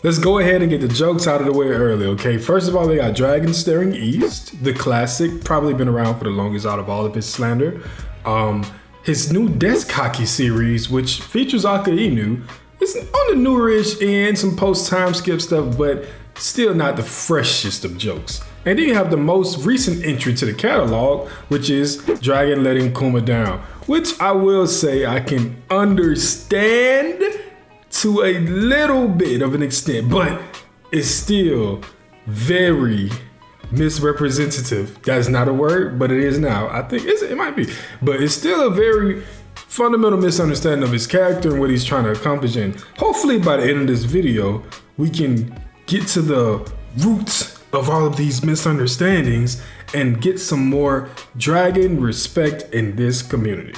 let's go ahead and get the jokes out of the way early, okay? First of all, they got Dragon Staring East, the classic, probably been around for the longest out of all of his slander. His new Deskaki series, which features Aka Inu, is on the newer-ish end, some post-time skip stuff, but still not the freshest of jokes. And then you have the most recent entry to the catalog, which is Dragon Letting Kuma Down, which I will say I can understand to a little bit of an extent, but it's still very misrepresentative. That's not a word, but it is now. I think it might be, but it's still a very fundamental misunderstanding of his character and what he's trying to accomplish. And hopefully by the end of this video, we can get to the roots of all of these misunderstandings and get some more dragon respect in this community.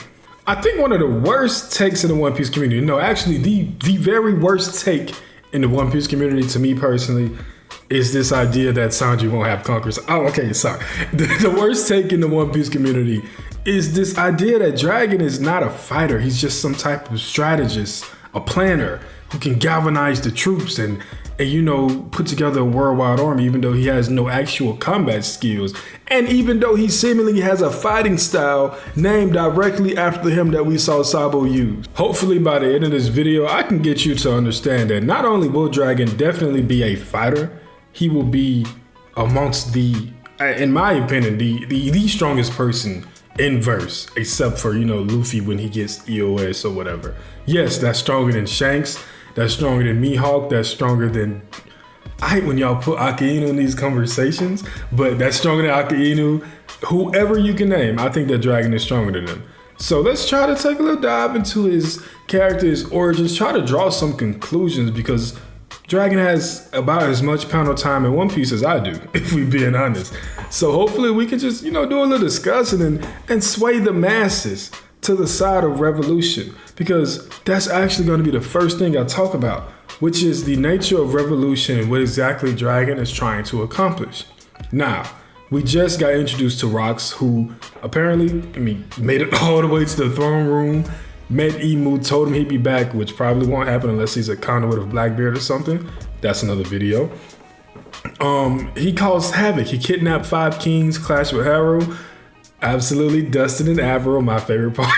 I think one of the worst takes in the One Piece community, no, actually the very worst take in the One Piece community to me personally is this idea that Sanji won't have conquerors. Oh, okay, sorry. The worst take in the One Piece community is this idea that Dragon is not a fighter. He's just some type of strategist, a planner who can galvanize the troops and you know, put together a worldwide army, even though he has no actual combat skills. And even though he seemingly has a fighting style named directly after him that we saw Sabo use. Hopefully by the end of this video, I can get you to understand that not only will Dragon definitely be a fighter, he will be amongst the, in my opinion, the strongest person in verse, except for, you know, Luffy when he gets EOS or whatever. Yes, that's stronger than Shanks. That's stronger than Mihawk. That's stronger than... I hate when y'all put Aka Inu in these conversations, but that's stronger than Aka Inu. Whoever you can name, I think that Dragon is stronger than them. So let's try to take a little dive into his character, his origins, try to draw some conclusions, because Dragon has about as much panel time in One Piece as I do, if we're being honest. So hopefully we can just, you know, do a little discussion and sway the masses to the side of revolution, because that's actually going to be the first thing I talk about, which is the nature of revolution and what exactly Dragon is trying to accomplish. Now, we just got introduced to Rox, who apparently, made it all the way to the throne room, met Imu, told him he'd be back, which probably won't happen unless he's a conduit of Blackbeard or something. That's another video. He caused havoc. He kidnapped 5 kings, clashed with Haru. Absolutely Dustin and Avro, my favorite part.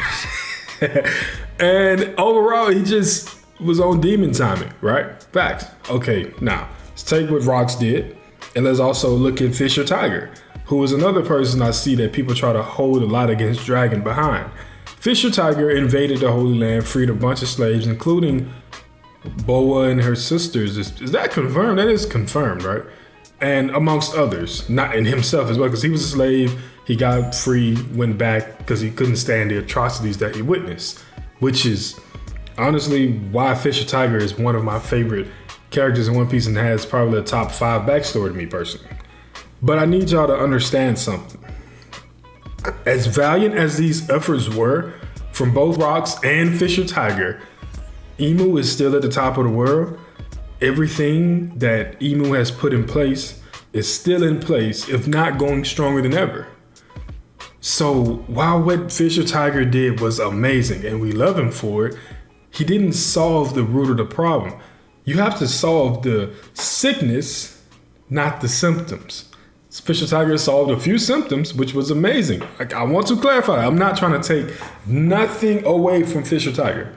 And overall, he just was on demon timing, right? Facts. Okay, now, let's take what Rox did, and let's also look at Fisher Tiger, who is another person I see that people try to hold a lot against Dragon behind. Fisher Tiger invaded the Holy Land, freed a bunch of slaves, including Boa and her sisters. Is that confirmed? That is confirmed, right? And amongst others, not in himself as well, because he was a slave. He got free, went back because he couldn't stand the atrocities that he witnessed, which is honestly why Fisher Tiger is one of my favorite characters in One Piece and has probably a top 5 backstory to me personally. But I need y'all to understand something. As valiant as these efforts were from both Rox and Fisher Tiger, Imu is still at the top of the world. Everything that Imu has put in place is still in place, if not going stronger than ever. So while what Fisher Tiger did was amazing and we love him for it, he didn't solve the root of the problem. You have to solve the sickness, not the symptoms. Fisher Tiger solved a few symptoms, which was amazing. I want to clarify, I'm not trying to take nothing away from Fisher Tiger,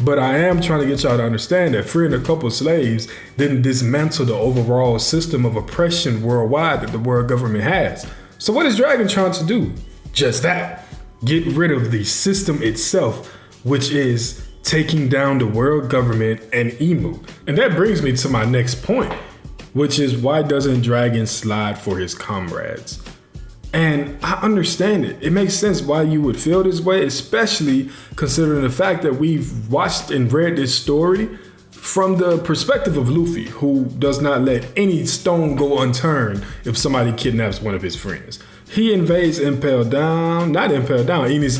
but I am trying to get y'all to understand that freeing a couple of slaves didn't dismantle the overall system of oppression worldwide that the world government has. So what is Dragon trying to do? Just that. Get rid of the system itself, which is taking down the world government and Imu. And that brings me to my next point, which is why doesn't Dragon slide for his comrades? And I understand it. It makes sense why you would feel this way, especially considering the fact that we've watched and read this story from the perspective of Luffy, who does not let any stone go unturned if somebody kidnaps one of his friends. He invades Enies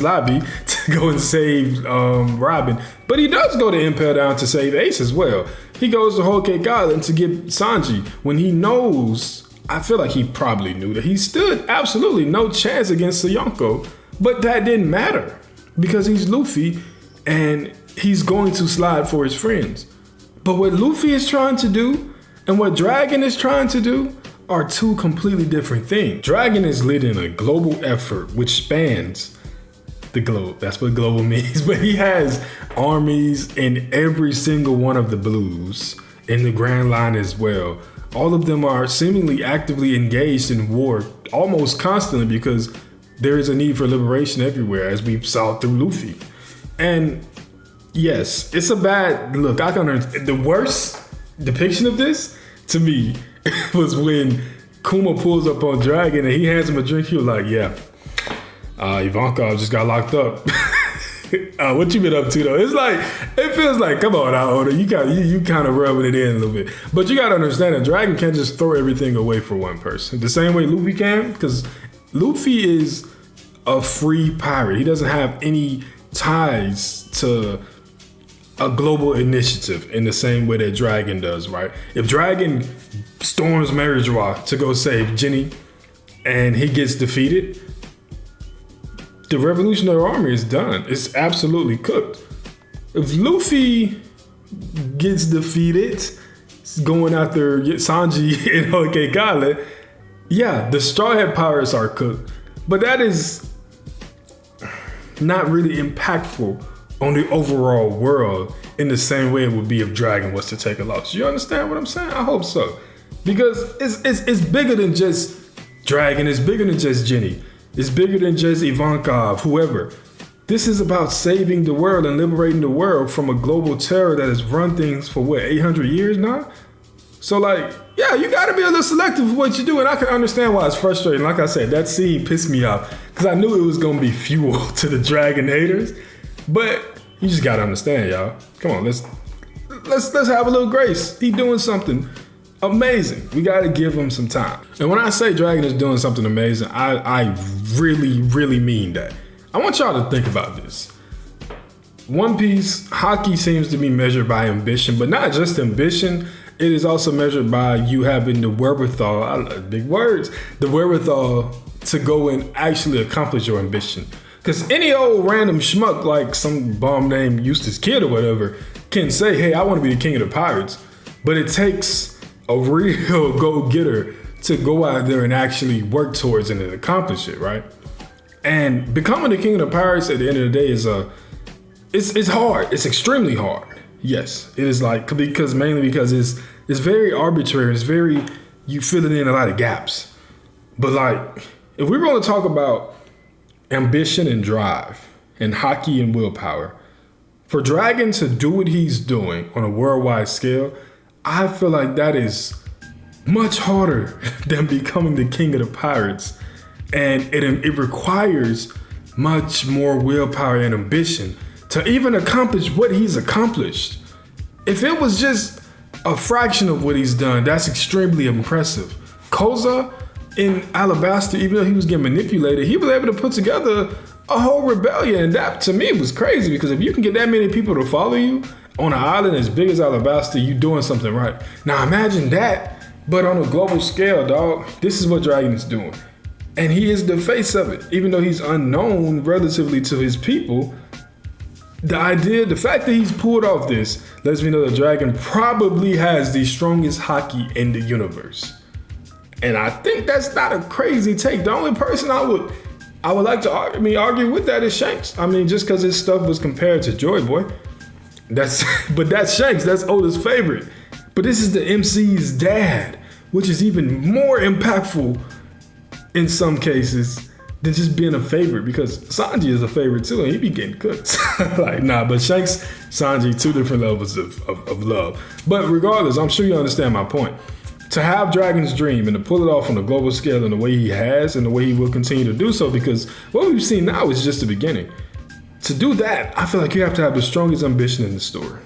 Lobby to go and save Robin, but he does go to Impel Down to save Ace as well. He goes to Whole Cake Island to get Sanji when he knows, I feel like he probably knew that he stood absolutely no chance against Sayonko, but that didn't matter because he's Luffy and he's going to slide for his friends. But what Luffy is trying to do and what Dragon is trying to do are two completely different things. Dragon is leading a global effort which spans the globe. That's what global means. But he has armies in every single one of the blues, in the Grand Line as well. All of them are seemingly actively engaged in war almost constantly because there is a need for liberation everywhere, as we saw through Luffy. And yes, it's a bad look. I can understand. The worst depiction of this to me was when Kuma pulls up on Dragon and he hands him a drink. He was like, yeah, Ivankov just got locked up. What you been up to though? It's like, it feels like, come on now, Oda, you kind of rubbing it in a little bit. But you got to understand that Dragon can't just throw everything away for one person. The same way Luffy can, because Luffy is a free pirate. He doesn't have any ties to a global initiative in the same way that Dragon does, right? If Dragon storms Marijois to go save Jenny and he gets defeated, the Revolutionary Army is done. It's absolutely cooked. If Luffy gets defeated, going after Sanji and Okekale, yeah, the Straw Hat Pirates are cooked. But that is not really impactful on the overall world in the same way it would be if Dragon was to take a loss. You understand what I'm saying? I hope so. Because it's bigger than just Dragon. It's bigger than just Jenny. It's bigger than just Ivankov, whoever. This is about saving the world and liberating the world from a global terror that has run things for 800 years now? So like, yeah, you gotta be a little selective with what you do, and I can understand why it's frustrating. Like I said, that scene pissed me off because I knew it was gonna be fuel to the Dragon haters. But you just gotta understand, y'all. Come on, let's have a little grace. He doing something amazing. We gotta give him some time. And when I say Dragon is doing something amazing, I really, really mean that. I want y'all to think about this. One Piece, hockey seems to be measured by ambition, but not just ambition. It is also measured by you having the wherewithal, big words, the wherewithal to go and actually accomplish your ambition. Because any old random schmuck like some bum named Eustace Kid or whatever can say, hey, I want to be the king of the pirates. But it takes a real go-getter to go out there and actually work towards it and accomplish it, right? And becoming the king of the pirates at the end of the day is it's hard. It's extremely hard. Yes, it is mainly because it's very arbitrary. It's very, you filling in a lot of gaps. But like, if we're going to talk about ambition and drive and hockey and willpower, for Dragon to do what he's doing on a worldwide scale, I feel like that is much harder than becoming the king of the pirates. And it requires much more willpower and ambition to even accomplish what he's accomplished. If it was just a fraction of what he's done, that's extremely impressive. Koza in Alabasta, even though he was getting manipulated, he was able to put together a whole rebellion. And that, to me, was crazy, because if you can get that many people to follow you on an island as big as Alabasta, you're doing something right. Now imagine that, but on a global scale, dog. This is what Dragon is doing. And he is the face of it. Even though he's unknown relatively to his people, the fact that he's pulled off this lets me know that Dragon probably has the strongest hockey in the universe. And I think that's not a crazy take. The only person I would like to argue with that is Shanks. I mean, just because his stuff was compared to Joy Boy. But that's Shanks. That's Oda's favorite. But this is the MC's dad, which is even more impactful in some cases than just being a favorite, because Sanji is a favorite too, and he be getting cooked. But Shanks, Sanji, two different levels of love. But regardless, I'm sure you understand my point. To have Dragon's dream and to pull it off on a global scale in the way he has and the way he will continue to do so, because what we've seen now is just the beginning. To do that, I feel like you have to have the strongest ambition in the story,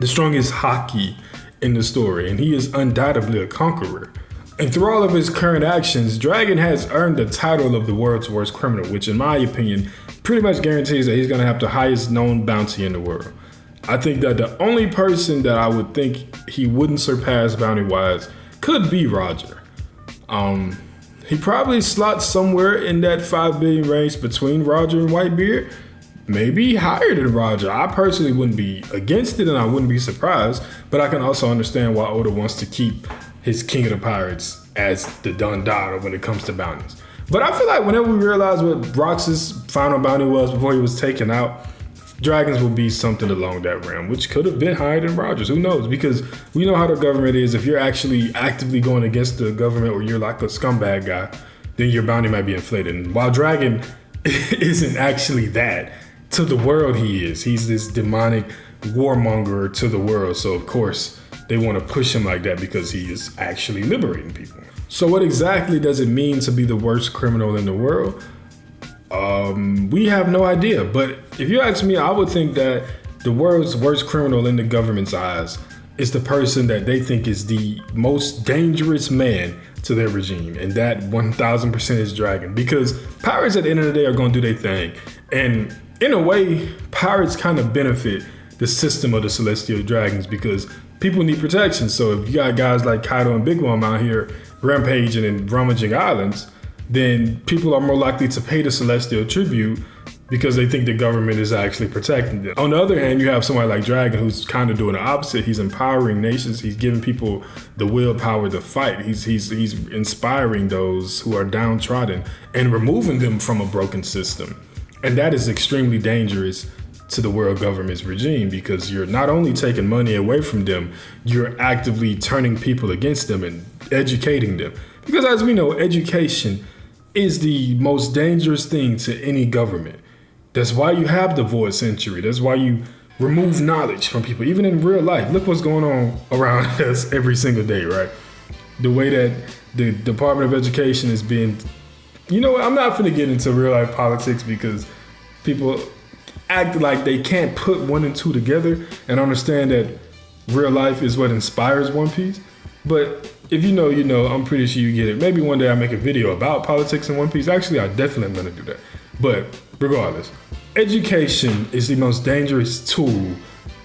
the strongest hockey in the story, and he is undoubtedly a conqueror. And through all of his current actions, Dragon has earned the title of the world's worst criminal, which in my opinion pretty much guarantees that he's going to have the highest known bounty in the world. I think that the only person that I would think he wouldn't surpass bounty-wise could be Roger. He probably slots somewhere in that 5 billion range between Roger and Whitebeard, maybe higher than Roger. I personally wouldn't be against it and I wouldn't be surprised, but I can also understand why Oda wants to keep his King of the Pirates as the Don Dada when it comes to bounties. But I feel like whenever we realize what Rox's final bounty was before he was taken out, dragons will be something along that realm, which could have been higher than Roger's. Who knows? Because we know how the government is. If you're actually actively going against the government or you're like a scumbag guy, then your bounty might be inflated. And while Dragon isn't actually that, to the world he is. He's this demonic warmonger to the world. So of course they want to push him like that because he is actually liberating people. So what exactly does it mean to be the worst criminal in the world? We have no idea. But if you ask me, I would think that the world's worst criminal in the government's eyes is the person that they think is the most dangerous man to their regime. And that 1000% is Dragon. Because pirates at the end of the day are going to do their thing. And in a way, pirates kind of benefit the system of the Celestial Dragons because people need protection. So if you got guys like Kaido and Big Mom out here rampaging and rummaging islands, then people are more likely to pay the Celestial tribute because they think the government is actually protecting them. On the other hand, you have somebody like Dragon who's kind of doing the opposite. He's empowering nations. He's giving people the willpower to fight. He's inspiring those who are downtrodden and removing them from a broken system. And that is extremely dangerous to the world government's regime because you're not only taking money away from them, you're actively turning people against them and educating them. Because as we know, education is the most dangerous thing to any government. That's why you have the void century. That's why you remove knowledge from people, even in real life. Look what's going on around us every single day, right? The way that the Department of Education is being... You know what? I'm not going to get into real life politics because people act like they can't put one and two together and understand that real life is what inspires One Piece. But if you know, you know, I'm pretty sure you get it. Maybe one day I'll make a video about politics in One Piece. Actually, I definitely am going to do that. But regardless, education is the most dangerous tool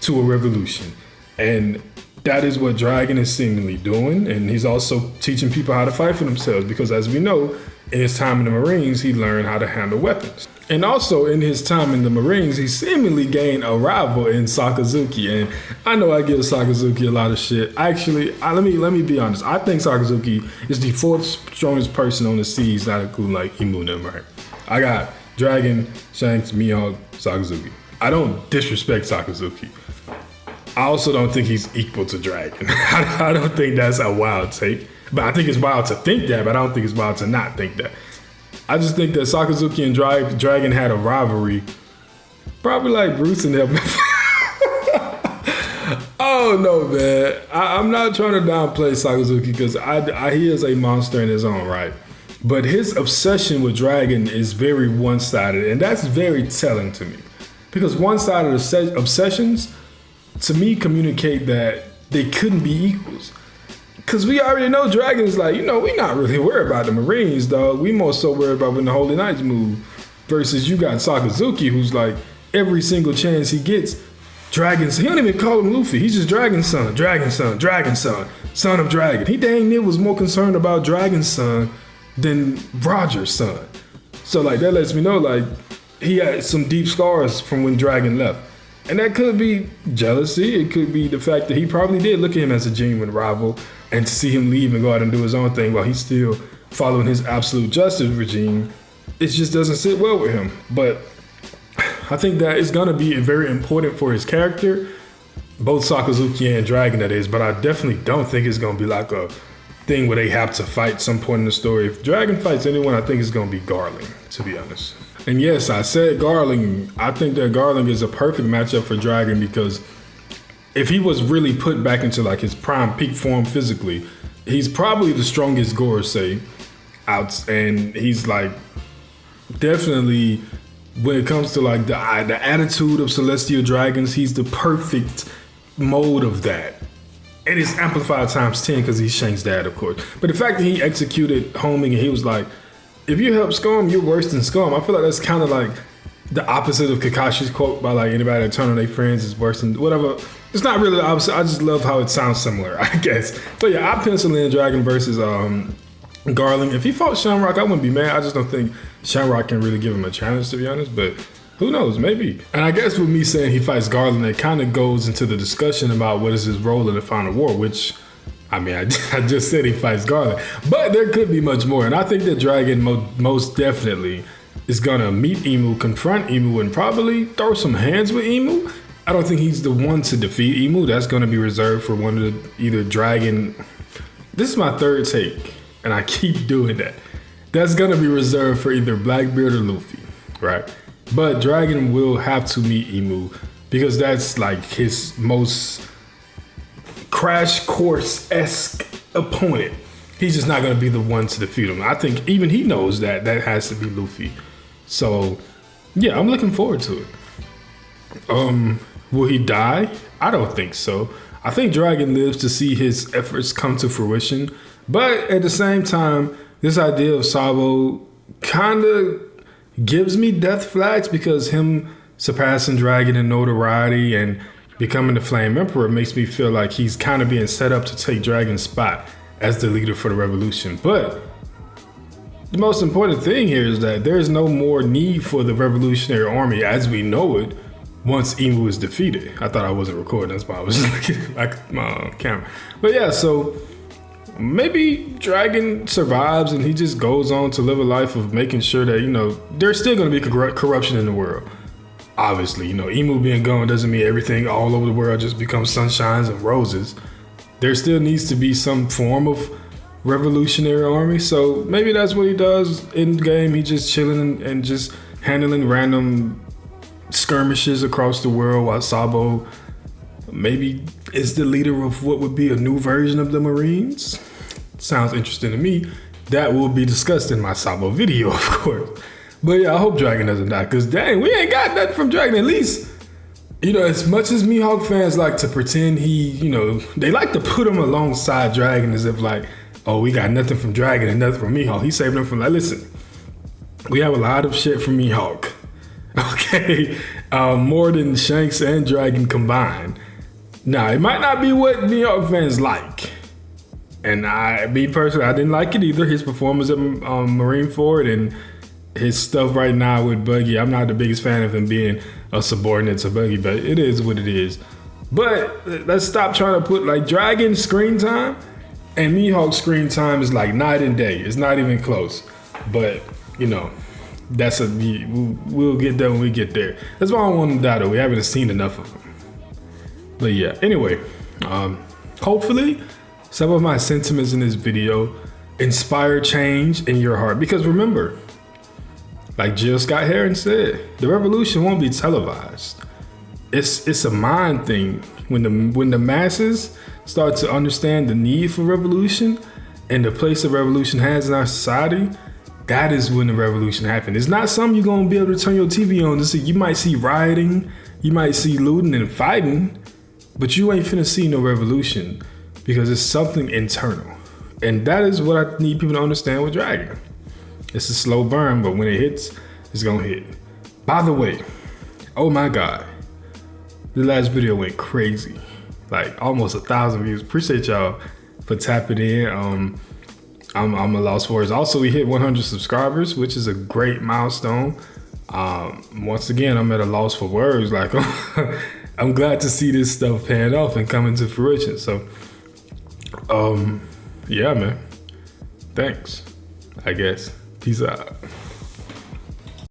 to a revolution. And that is what Dragon is seemingly doing. And he's also teaching people how to fight for themselves because as we know, in his time in the Marines, he learned how to handle weapons. And also in his time in the Marines, he seemingly gained a rival in Sakazuki. And I know I give Sakazuki a lot of shit. Actually, let me be honest. I think Sakazuki is the fourth strongest person on the seas, not including like Imuna, right? I got Dragon, Shanks, Mihawk, Sakazuki. I don't disrespect Sakazuki. I also don't think he's equal to Dragon. I don't think that's a wild take. But I think it's wild to think that, but I don't think it's wild to not think that. I just think that Sakazuki and Dragon had a rivalry, probably like Bruce and them. Oh no, man. I'm not trying to downplay Sakazuki because he is a monster in his own right. But his obsession with Dragon is very one-sided, and that's very telling to me. Because one-sided obsessions, to me, communicate that they couldn't be equals. Because we already know Dragon's like, you know, we not really worried about the Marines, dog. We more so worried about when the Holy Knights move. Versus you got Sakazuki, who's like, every single chance he gets, Dragon's, he don't even call him Luffy. He's just Dragon's son, Dragon's son, Dragon's son, son of Dragon. He dang near was more concerned about Dragon's son than Roger's son. So like, that lets me know like, he had some deep scars from when Dragon left. And that could be jealousy. It could be the fact that he probably did look at him as a genuine rival, and to see him leave and go out and do his own thing while he's still following his absolute justice regime, it just doesn't sit well with him. But I think that it's going to be very important for his character, both Sakazuki and Dragon that is, but I definitely don't think it's going to be like a thing where they have to fight some point in the story. If Dragon fights anyone, I think it's going to be Garling, to be honest. And yes, I said Garling. I think that Garling is a perfect matchup for Dragon because if he was really put back into like his prime peak form physically, he's probably the strongest Gorosei out, and he's like definitely when it comes to like the attitude of Celestial Dragons, he's the perfect mode of that. And it's amplified times 10 because he's Shank's dad, of course. But the fact that he executed homing and he was like, if you help Scum, you're worse than Scum. I feel like that's kind of like the opposite of Kakashi's quote by like anybody that turn on their friends is worse than whatever. It's not really the opposite. I just love how it sounds similar, I guess. But yeah, I pencil in Dragon versus Garling. If he fought Shamrock, I wouldn't be mad. I just don't think Shamrock can really give him a challenge, to be honest. But Who knows? Maybe. And I guess with me saying he fights Garland, it kind of goes into the discussion about what is his role in the final war, which, I mean, I just said he fights Garland. But there could be much more. And I think that Dragon most definitely is going to meet Emu, confront Emu, and probably throw some hands with Emu. I don't think he's the one to defeat Emu. That's going to be reserved for one of the either Dragon. This is my third take, and I keep doing that. That's going to be reserved for either Blackbeard or Luffy, right? But Dragon will have to meet Emu because that's like his most Crash Course-esque opponent. He's just not going to be the one to defeat him. I think even he knows that has to be Luffy. So, yeah, I'm looking forward to it. Will he die? I don't think so. I think Dragon lives to see his efforts come to fruition. But at the same time, this idea of Sabo kind of gives me death flags because him surpassing Dragon in notoriety and becoming the Flame Emperor makes me feel like he's kind of being set up to take Dragon's spot as the leader for the revolution. But the most important thing here is that there is no more need for the Revolutionary Army as we know it once Emu is defeated. I thought I wasn't recording, that's why I was looking at my camera. But yeah, so maybe Dragon survives and he just goes on to live a life of making sure that, you know, there's still going to be corruption in the world. Obviously, you know, Emu being gone doesn't mean everything all over the world just becomes sunshines and roses. There still needs to be some form of revolutionary army. So maybe that's what he does in game. He just chilling and just handling random skirmishes across the world while Sabo maybe is the leader of what would be a new version of the Marines. Sounds interesting to me. That will be discussed in my Sabo video, of course. But yeah, I hope Dragon doesn't die, because dang, we ain't got nothing from Dragon. At least, you know, as much as Mihawk fans like to pretend he, you know, they like to put him alongside Dragon as if like, oh, we got nothing from Dragon and nothing from Mihawk. He saved him from like, listen, we have a lot of shit from Mihawk. Okay, more than Shanks and Dragon combined. Now, it might not be what Mihawk fans like. And me personally, I didn't like it either. His performance at Marineford and his stuff right now with Buggy. I'm not the biggest fan of him being a subordinate to Buggy, but it is what it is. But let's stop trying to put like Dragon screen time and Mihawk screen time is like night and day. It's not even close. But, you know, we'll get there when we get there. That's why I don't want him to die though. We haven't seen enough of him. But yeah, anyway, hopefully some of my sentiments in this video inspire change in your heart. Because remember, like Gil Scott Heron said, the revolution won't be televised. It's a mind thing. When the masses start to understand the need for revolution and the place that revolution has in our society, that is when the revolution happens. It's not something you're gonna be able to turn your TV on to see. You might see rioting, you might see looting and fighting, but you ain't finna see no revolution because it's something internal. And that is what I need people to understand with Dragon. It's a slow burn, but when it hits, it's gonna hit. By the way, oh my God, the last video went crazy. Like almost 1,000 views. Appreciate y'all for tapping in. I'm a loss for words. Also, we hit 100 subscribers, which is a great milestone. Once again, I'm at a loss for words. Like I'm glad to see this stuff paying off and coming to fruition. So, yeah, man. Thanks, I guess. Peace out.